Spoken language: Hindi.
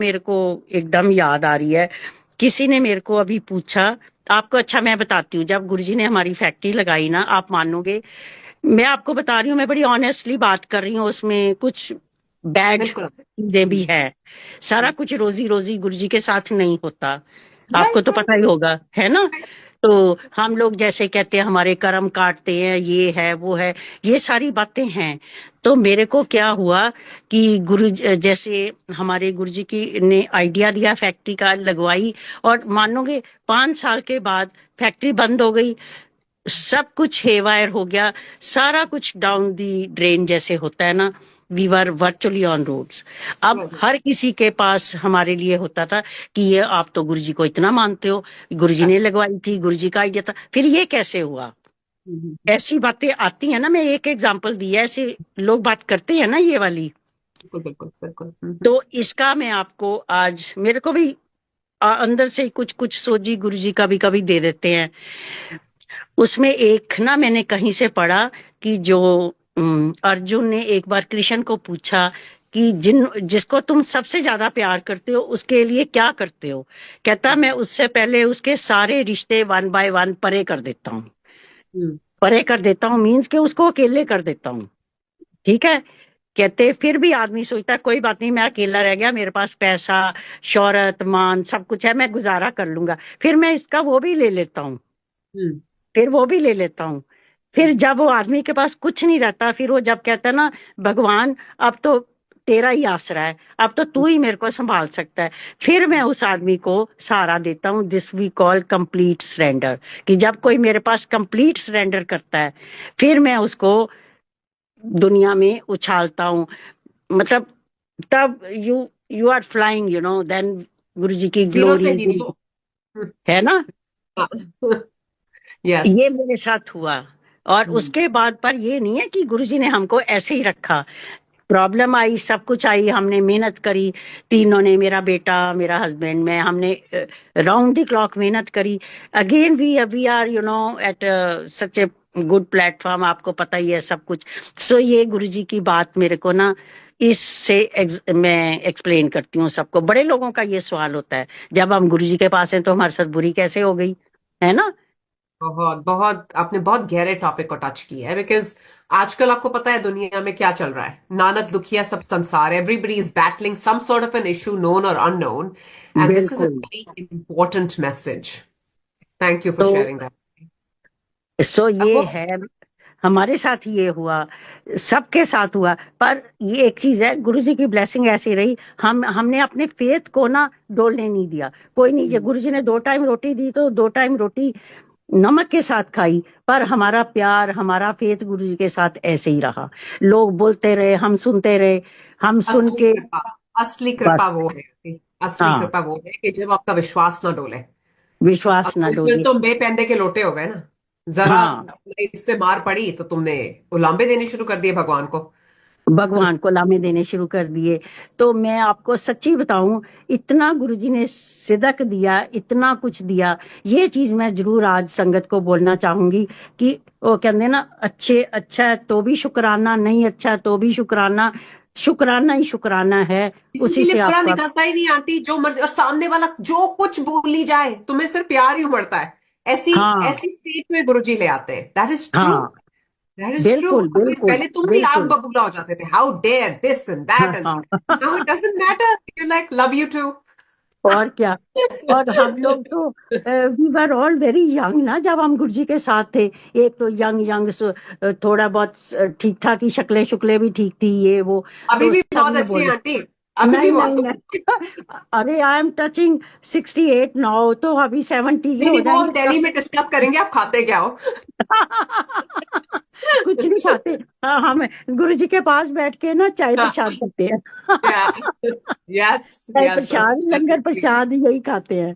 मेरे को एकदम याद आ रही है। किसी ने मेरे को अभी पूछा आपको, अच्छा मैं बताती हूँ, जब गुरुजी ने हमारी फैक्ट्री लगाई ना, आप मानोगे, मैं आपको बता रही हूँ, मैं बड़ी ऑनेस्टली बात कर रही हूँ, उसमें कुछ बैड बिल्कुल। चीजें भी है। सारा कुछ रोजी रोजी गुरुजी के साथ नहीं होता, आपको राइट तो पता ही होगा, है ना। राइट। तो हम लोग जैसे कहते हैं हमारे कर्म काटते हैं, ये है वो है, ये सारी बातें हैं। तो मेरे को क्या हुआ कि जैसे हमारे गुरुजी की ने आइडिया दिया, फैक्ट्री का लगवाई, और मानोगे 5 साल के बाद फैक्ट्री बंद हो गई, सब कुछ हेवायर हो गया, सारा कुछ डाउन दी ड्रेन जैसे होता है ना। We were virtually on roads. अब हर किसी के पास हमारे लिए होता था कि ये आप तो गुरुजी को इतना मानते हो, गुरुजी ने लगवाई थी, गुरुजी का आइडिया था, फिर ये कैसे हुआ। ऐसी बातें आती है ना, मैं एक एग्जांपल दिया, ऐसे लोग बात करते हैं ना ये वाली। बिल्कुल बिल्कुल बिल्कुल। तो इसका मैं आपको आज, मेरे को भी अंदर से कुछ कुछ सोजी गुरुजी कभी कभी दे देते हैं। उसमें एक ना मैंने कहीं से पढ़ा कि जो अर्जुन ने एक बार कृष्ण को पूछा कि जिसको तुम सबसे ज्यादा प्यार करते हो उसके लिए क्या करते हो। कहता मैं उससे पहले उसके सारे रिश्ते वन बाय वन परे कर देता हूँ। परे कर देता हूँ मीन्स के उसको अकेले कर देता हूँ। ठीक है। कहते फिर भी आदमी सोचता है कोई बात नहीं, मैं अकेला रह गया, मेरे पास पैसा शोहरत मान सब कुछ है, मैं गुजारा कर लूंगा, फिर मैं इसका वो भी ले लेता हूँ, फिर वो भी ले लेता हूँ। फिर जब वो आदमी के पास कुछ नहीं रहता, फिर वो जब कहता है ना भगवान अब तो तेरा ही आसरा है, अब तो तू ही मेरे को संभाल सकता है, फिर मैं उस आदमी को सहारा देता हूँ। This we call complete surrender. कि जब कोई मेरे पास कंप्लीट सरेंडर करता है, फिर मैं उसको दुनिया में उछालता हूँ। मतलब तब you you are flying, then Guru ji की जीरो से ग्लोरी, हीरो। है ना। यस। ये मेरे साथ हुआ। और उसके बाद पर ये नहीं है कि गुरुजी ने हमको ऐसे ही रखा। प्रॉब्लम आई, सब कुछ आई, हमने मेहनत करी, तीनों ने, मेरा बेटा, मेरा हस्बैंड, मैं, हमने राउंड द क्लॉक मेहनत करी। Again we are at such a good platform, आपको पता ही है सब कुछ। सो ये गुरुजी की बात मेरे को ना, इससे मैं एक्सप्लेन करती हूँ सबको। बड़े लोगों का ये सवाल होता है जब हम गुरुजी के पास हैं तो हमारे साथ बुरी कैसे हो गई, है ना। बहुत बहुत आपने बहुत गहरे टॉपिक को टच किया है, बिकॉज आजकल आपको पता है दुनिया में क्या चल रहा है। नानक दुखिया सब संसार, everybody is battling some sort of an issue, known और unknown, and this is a बिल्कुल। Very important message. Thank you for तो शेयरिंग दैट। सो अब ये वो है, हमारे साथ ये हुआ, सबके साथ हुआ। पर ये एक चीज है, गुरु जी की ब्लेसिंग ऐसी रही, हमने अपने फेथ को ना डोलने नहीं दिया। कोई नहीं, ये गुरु जी ने 2 टाइम रोटी दी तो 2 टाइम रोटी नमक के साथ खाई, पर हमारा प्यार, हमारा फेथ गुरु जी के साथ ऐसे ही रहा। लोग बोलते रहे, हम सुनते रहे, हम सुन असली के कृपा, असली कृपा बस। वो है, असली हाँ, कृपा वो है कि जब आपका विश्वास ना डोले। विश्वास अब न फिर डोले। तो बेपैंदे के लोटे हो गए ना। जरा हाँ, लाइफ से मार पड़ी तो तुमने उलाम्बे देने शुरू कर दिए भगवान को। भगवान को लामे देने शुरू कर दिए। तो मैं आपको सच्ची बताऊं, इतना गुरुजी ने सिदक दिया, इतना कुछ दिया। ये चीज मैं जरूर आज संगत को बोलना चाहूंगी कि वो कहते हैं ना, अच्छे अच्छा है तो भी शुक्राना, नहीं अच्छा है तो भी शुक्राना, शुक्राना ही शुक्राना है। किसी के उसी लिए से बुरा आपका। निकलता ही नहीं आंटी, जो मर्जी, और सामने वाला जो कुछ बोली जाए तुम्हें सिर्फ प्यार ही उमड़ता है। ऐसी हाँ, ऐसी स्टेट में गुरुजी ले आते हैं। That is true. हाँ, दैट इज ट्रू। बिल्कुल बिल्कुल पहले तुम भी आग बिल्कुल। बबूला हो जाते थे, how dare this and that, हाँ, एंड हाँ। Now it doesn't matter, you like love you too. और क्या। और हम लोग तो we were all very young ना, जब हम गुरुजी के साथ थे। एक तो यंग यंग, थोड़ा बहुत ठीक ठाक ही, शक्लें शुक्लें भी ठीक थी, ये वो। अभी तो भी सब बहुत ये अच्छी है बोले, आंटी। अभी भी नहीं नहीं बहुत। नहीं। अरे आई एम टचिंग 68 नाउ, तो अभी 70 के नहीं हो नहीं, वो हम जाएंगे। दिल्ली में डिस्कस करेंगे, आप खाते क्या हो। कुछ नहीं खाते। हाँ, हम गुरु जी के पास बैठ के ना चाय प्रसाद करते हैं। यस चाय यस। प्रसाद, लंगर प्रसाद यही खाते हैं।